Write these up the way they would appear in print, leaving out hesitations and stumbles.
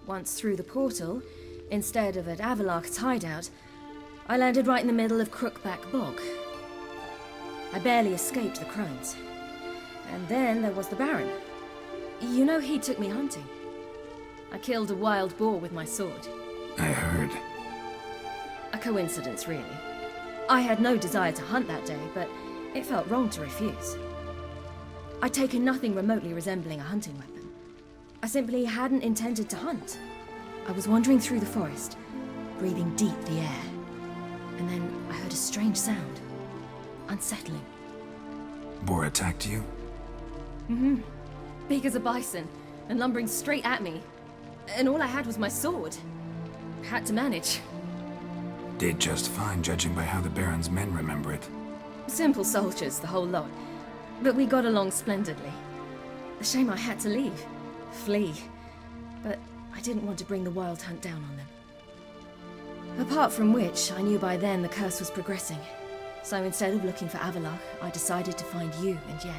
Once through the portal, instead of at Avalok's hideout, I landed right in the middle of Crookback Bog. I barely escaped the crones. And then there was the Baron. You know, he took me hunting. I killed a wild boar with my sword. I heard. A coincidence, really. I had no desire to hunt that day, but it felt wrong to refuse. I'd taken nothing remotely resembling a hunting weapon. I simply hadn't intended to hunt. I was wandering through the forest, breathing deep the air. And then I heard a strange sound. Unsettling. Boar attacked you? Mm-hmm. Big as a bison, and lumbering straight at me. And all I had was my sword. Had to manage. Did just fine, judging by how the Baron's men remember it. Simple soldiers, the whole lot. But we got along splendidly. A shame I had to leave. Flee. But I didn't want to bring the wild hunt down on them. Apart from which, I knew by then the curse was progressing. So instead of looking for Avalok, I decided to find you and Yen.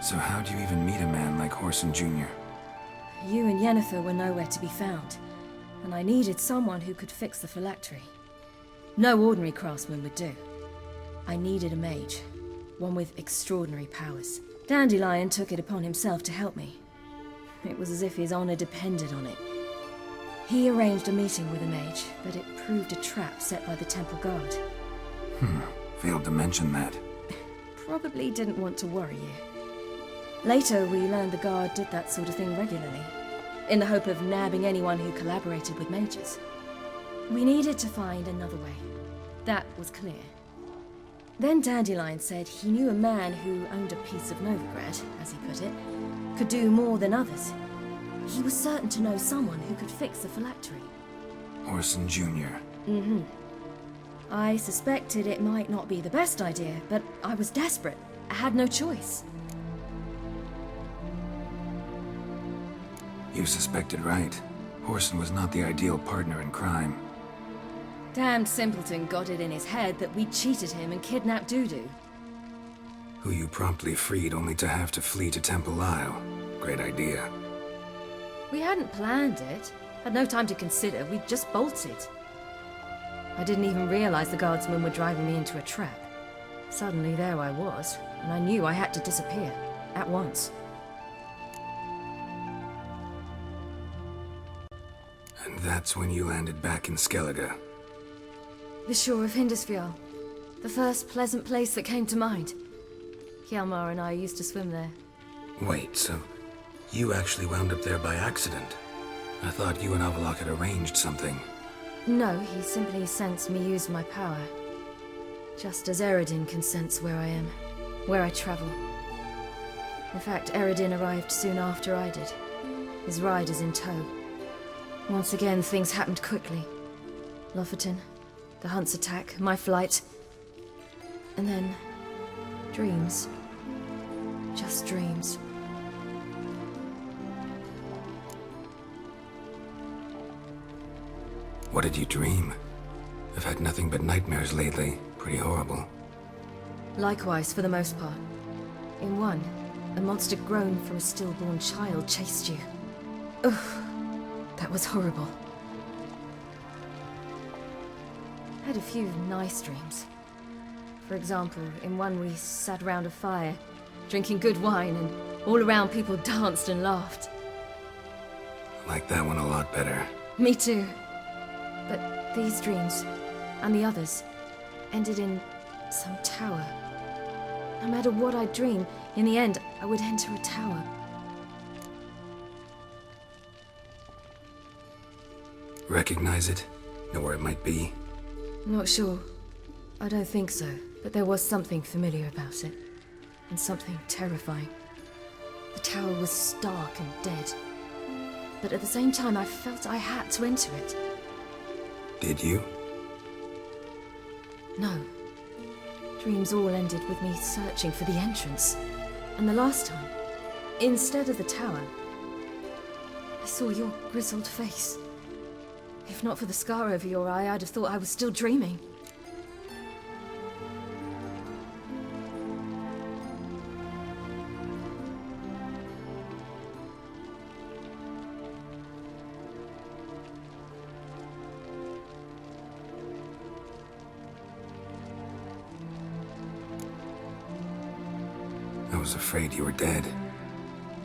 So how do you even meet a man like Horson Jr.? You and Yennefer were nowhere to be found, and I needed someone who could fix the phylactery. No ordinary craftsman would do. I needed a mage, one with extraordinary powers. Dandelion took it upon himself to help me. It was as if his honor depended on it. He arranged a meeting with a mage, but it proved a trap set by the temple guard. Failed to mention that. Probably didn't want to worry you. Later, we learned the guard did that sort of thing regularly, in the hope of nabbing anyone who collaborated with mages. We needed to find another way. That was clear. Then Dandelion said he knew a man who owned a piece of Novigrad, as he put it, could do more than others. He was certain to know someone who could fix the phylactery. Horson Jr. Mm-hmm. I suspected it might not be the best idea, but I was desperate. I had no choice. You suspected right. Horson was not the ideal partner in crime. Damned simpleton got it in his head that we cheated him and kidnapped Dudu. Who you promptly freed only to have to flee to Temple Isle. Great idea. We hadn't planned it. Had no time to consider. We just bolted. I didn't even realize the guardsmen were driving me into a trap. Suddenly there I was, and I knew I had to disappear. At once. And that's when you landed back in Skellige. The shore of Hindisfjall. The first pleasant place that came to mind. Hjalmar and I used to swim there. Wait, so you actually wound up there by accident? I thought you and Avalok had arranged something. No, he simply sensed me use my power. Just as Eredin can sense where I am, where I travel. In fact, Eredin arrived soon after I did. His riders in tow. Once again, things happened quickly. Lofoten, the hunt's attack, my flight. And then, dreams. Just dreams. What did you dream? I've had nothing but nightmares lately. Pretty horrible. Likewise, for the most part. In one, a monster grown from a stillborn child chased you. Ugh, that was horrible. I had a few nice dreams. For example, in one we sat around a fire, drinking good wine, and all around people danced and laughed. I like that one a lot better. Me too. But these dreams, and the others, ended in some tower. No matter what I dream, in the end, I would enter a tower. Recognize it? Know where it might be? Not sure. I don't think so, but there was something familiar about it. And something terrifying. The tower was stark and dead. But at the same time, I felt I had to enter it. Did you? No. Dreams all ended with me searching for the entrance. And the last time, instead of the tower, I saw your grizzled face. If not for the scar over your eye, I'd have thought I was still dreaming. I was afraid you were dead.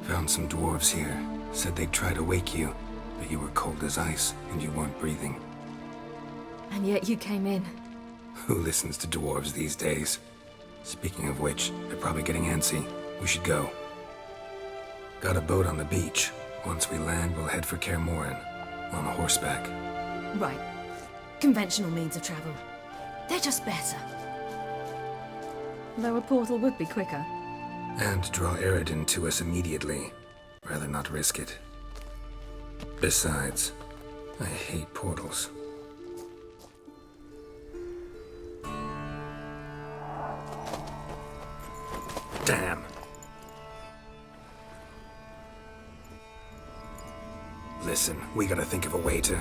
Found some dwarves here. Said they'd try to wake you, but you were cold as ice and you weren't breathing. And yet you came in. Who listens to dwarves these days? Speaking of which, they're probably getting antsy. We should go. Got a boat on the beach. Once we land, we'll head for Kaer Morhen. On horseback. Right. Conventional means of travel. They're just better. Though a portal would be quicker. And draw Eredin to us immediately. Rather not risk it. Besides, I hate portals. Damn. Listen, we gotta think of a way to...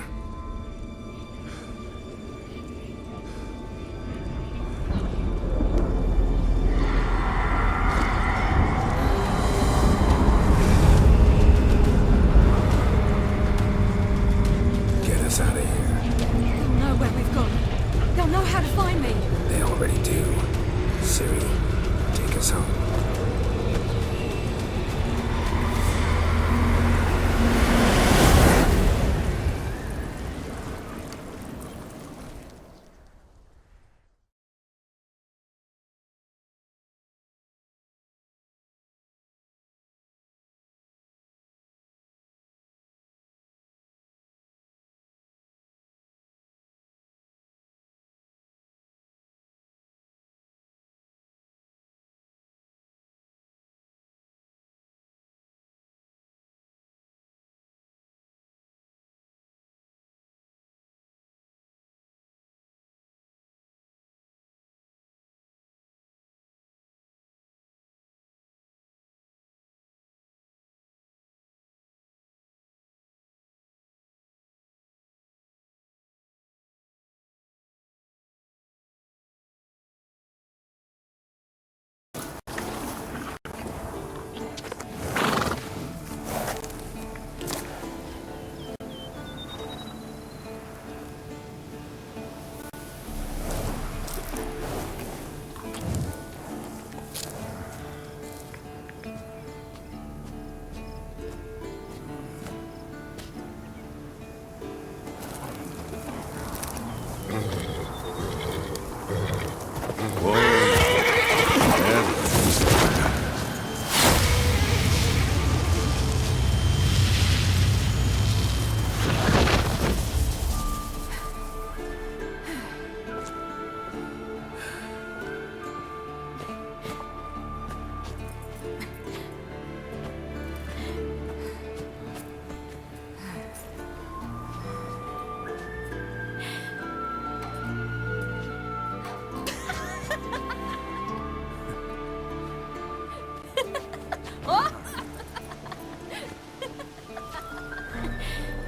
get us out of here. They'll know where we've gone. They'll know how to find me. They already do. Ciri, take us home.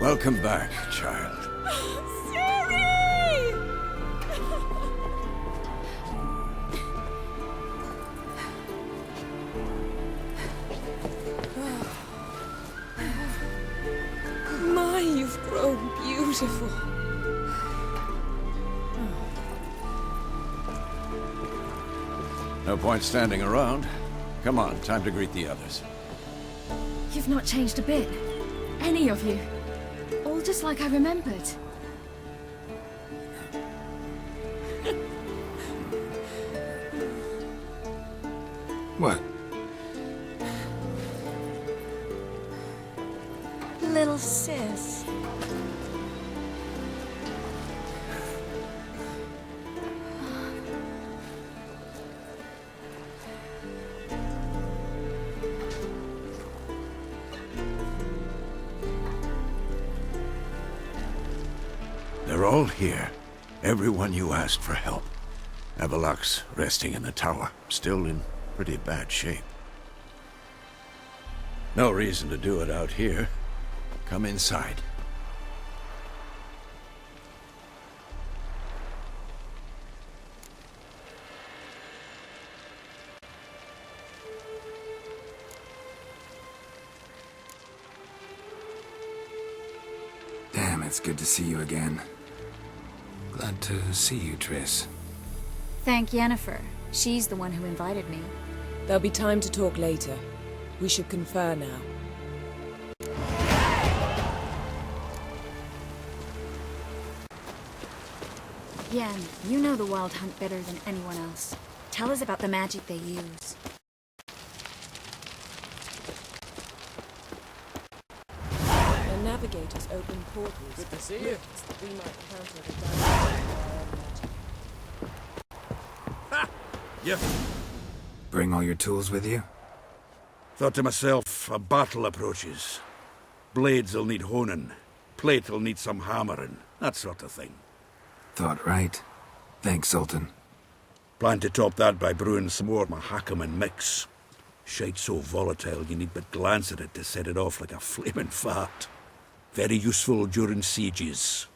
Welcome back, child. Ciri! My, you've grown beautiful. No point standing around. Come on, time to greet the others. You've not changed a bit. Any of you. All just like I remembered. What? Little sis. They're all here. Everyone you asked for help. Avalok's resting in the tower, still in pretty bad shape. No reason to do it out here. Come inside. Damn, it's good to see you again. Glad to see you, Triss. Thank Yennefer. She's the one who invited me. There'll be time to talk later. We should confer now. Yen, you know the Wild Hunt better than anyone else. Tell us about the magic they use. The navigators open portals. Good to see you. That we might counter the damage of our own magic. Ha! Yeah. Bring all your tools with you? Thought to myself, a battle approaches. Blades'll need honing. Plate'll need some hammering. That sort of thing. Thought right. Thanks, Sultan. Plan to top that by brewing some more Mahakaman mix. Shite so volatile you need but glance at it to set it off like a flaming fart. Very useful during sieges.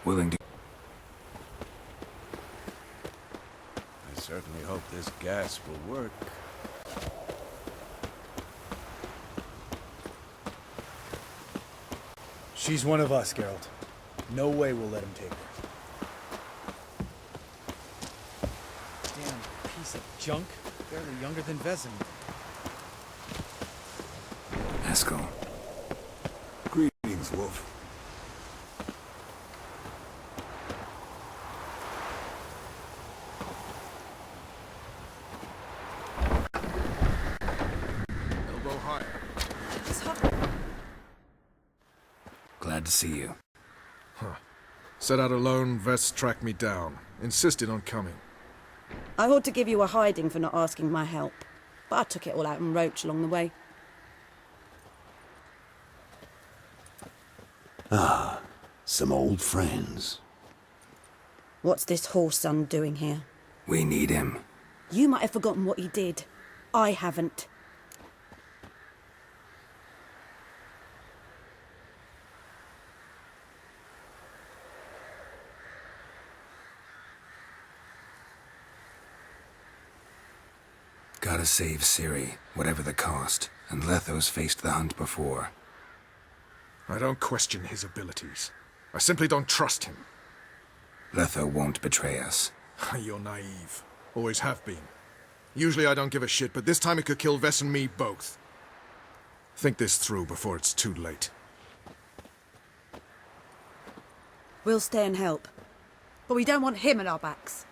Willing to... I certainly hope this gas will work. She's one of us, Geralt. No way we'll let him take her. Damn piece of junk. Barely younger than Vesemir. Haskell. Greetings, Wolf. Elbow higher. Glad to see you. Set out alone, Vest tracked me down. Insisted on coming. I ought to give you a hiding for not asking my help, but I took it all out in Roach along the way. Ah, some old friends. What's this horse son doing here? We need him. You might have forgotten what he did. I haven't. Gotta save Ciri, whatever the cost, and Letho's faced the hunt before. I don't question his abilities. I simply don't trust him. Letho won't betray us. You're naive. Always have been. Usually I don't give a shit, but this time it could kill Vess and me both. Think this through before it's too late. We'll stay and help. But we don't want him at our backs.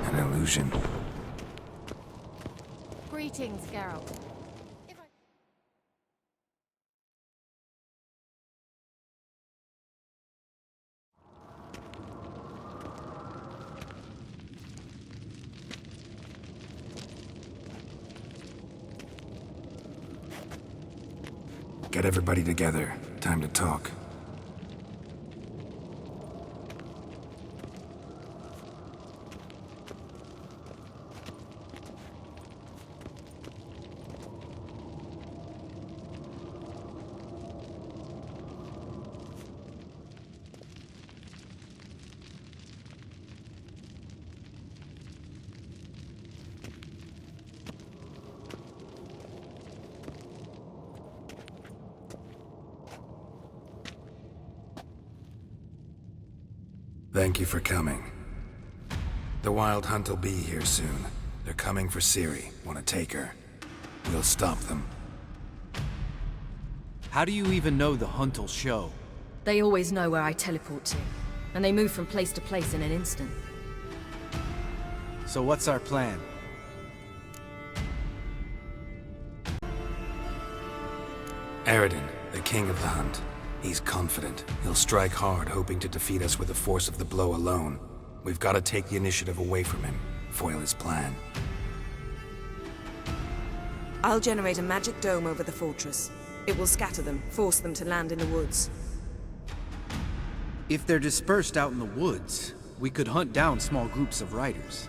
An illusion. Greetings, Geralt. Get everybody together. Time to talk. Thank you for coming. The Wild Hunt will be here soon. They're coming for Ciri. Want to take her. We'll stop them. How do you even know the hunt'll show? They always know where I teleport to, and they move from place to place in an instant. So what's our plan? Eredin, the king of the hunt. He's confident. He'll strike hard, hoping to defeat us with the force of the blow alone. We've got to take the initiative away from him, foil his plan. I'll generate a magic dome over the fortress. It will scatter them, force them to land in the woods. If they're dispersed out in the woods, we could hunt down small groups of riders.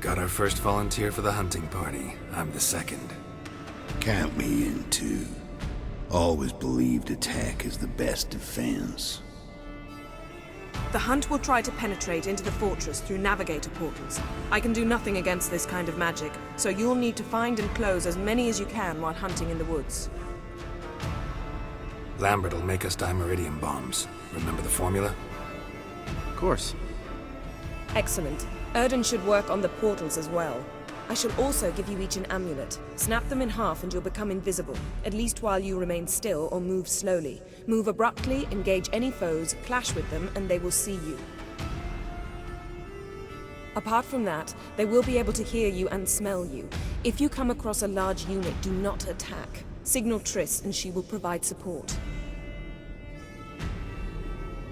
Got our first volunteer for the hunting party. I'm the second. Count me in too. Always believed attack is the best defense. The hunt will try to penetrate into the fortress through navigator portals. I can do nothing against this kind of magic, so you'll need to find and close as many as you can while hunting in the woods. Lambert will make us dimeridium bombs. Remember the formula? Of course. Excellent. Erden should work on the portals as well. I shall also give you each an amulet. Snap them in half and you'll become invisible, at least while you remain still or move slowly. Move abruptly, engage any foes, clash with them, and they will see you. Apart from that, they will be able to hear you and smell you. If you come across a large unit, do not attack. Signal Triss and she will provide support.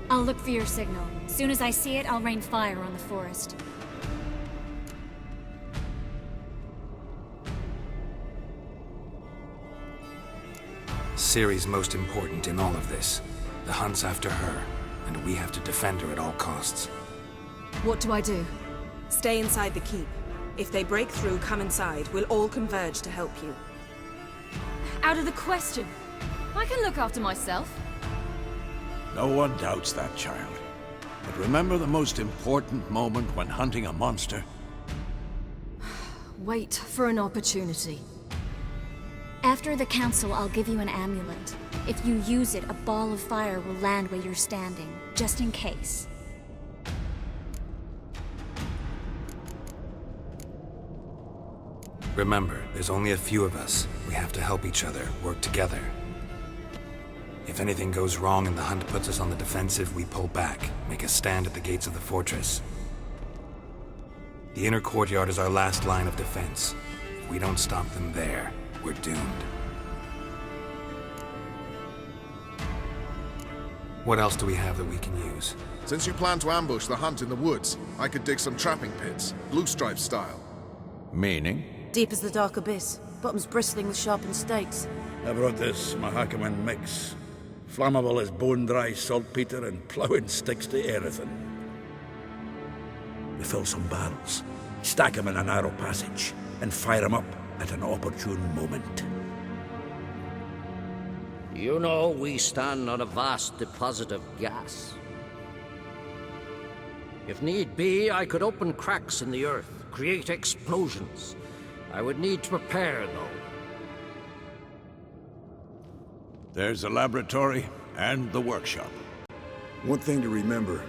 I'll look for your signal. Soon as I see it, I'll rain fire on the forest. Ciri's most important in all of this. The hunt's after her, and we have to defend her at all costs. What do I do? Stay inside the keep. If they break through, come inside. We'll all converge to help you. Out of the question. I can look after myself. No one doubts that, child. But remember the most important moment when hunting a monster? Wait for an opportunity. After the council, I'll give you an amulet. If you use it, a ball of fire will land where you're standing, just in case. Remember, there's only a few of us. We have to help each other, work together. If anything goes wrong and the hunt puts us on the defensive, we pull back, make a stand at the gates of the fortress. The inner courtyard is our last line of defense. If we don't stop them there, we're doomed. What else do we have that we can use? Since you plan to ambush the hunt in the woods, I could dig some trapping pits, blue stripe style. Meaning? Deep as the dark abyss, bottoms bristling with sharpened stakes. I brought this Mahakaman mix. Flammable as bone-dry saltpeter and ploughing sticks to everything. We fill some barrels, stack them in a narrow passage, and fire them up at an opportune moment. You know, we stand on a vast deposit of gas. If need be, I could open cracks in the earth, create explosions. I would need to prepare, though. There's the laboratory and the workshop. One thing to remember,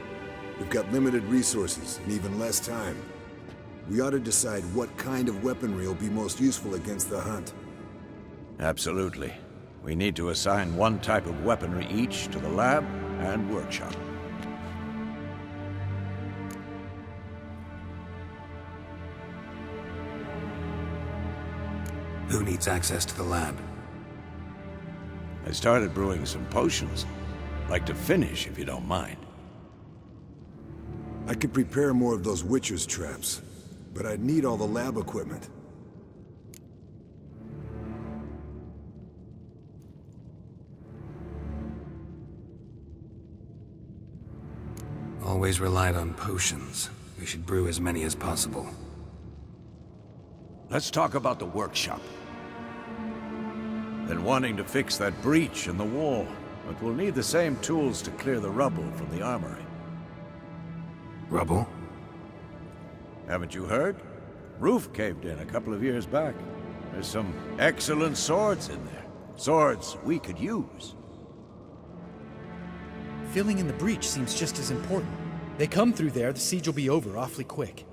we've got limited resources and even less time. We ought to decide what kind of weaponry will be most useful against the hunt. Absolutely. We need to assign one type of weaponry each to the lab and workshop. Who needs access to the lab? I started brewing some potions. Like to finish, if you don't mind. I could prepare more of those Witcher's traps, but I'd need all the lab equipment. Always relied on potions. We should brew as many as possible. Let's talk about the workshop. Been wanting to fix that breach in the wall, but we'll need the same tools to clear the rubble from the armory. Rubble? Haven't you heard? Roof caved in a couple of years back. There's some excellent swords in there. Swords we could use. Filling in the breach seems just as important. They come through there, the siege will be over awfully quick.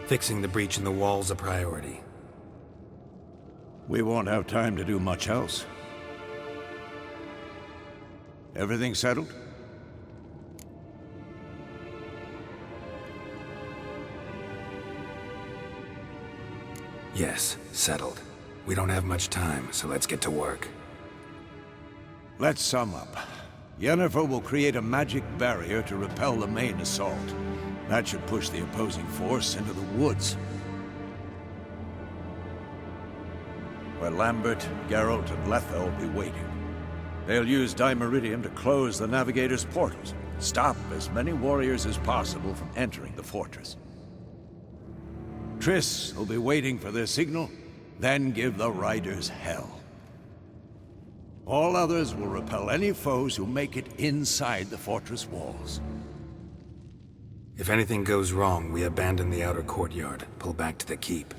Fixing the breach in the wall's a priority. We won't have time to do much else. Everything settled? Yes, settled. We don't have much time, so let's get to work. Let's sum up. Yennefer will create a magic barrier to repel the main assault. That should push the opposing force into the woods. Where Lambert, Geralt, and Letha will be waiting. They'll use Dimeridium to close the Navigator's portals, stop as many warriors as possible from entering the fortress. Triss will be waiting for their signal, then give the riders hell. All others will repel any foes who make it inside the fortress walls. If anything goes wrong, we abandon the outer courtyard, pull back to the keep.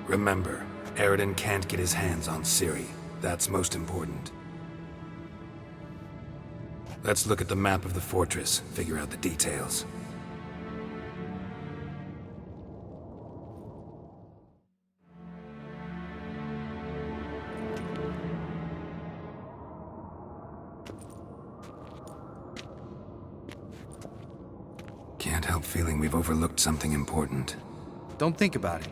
Remember, Eredin can't get his hands on Ciri. That's most important. Let's look at the map of the fortress, figure out the details. Can't help feeling we've overlooked something important. Don't think about it.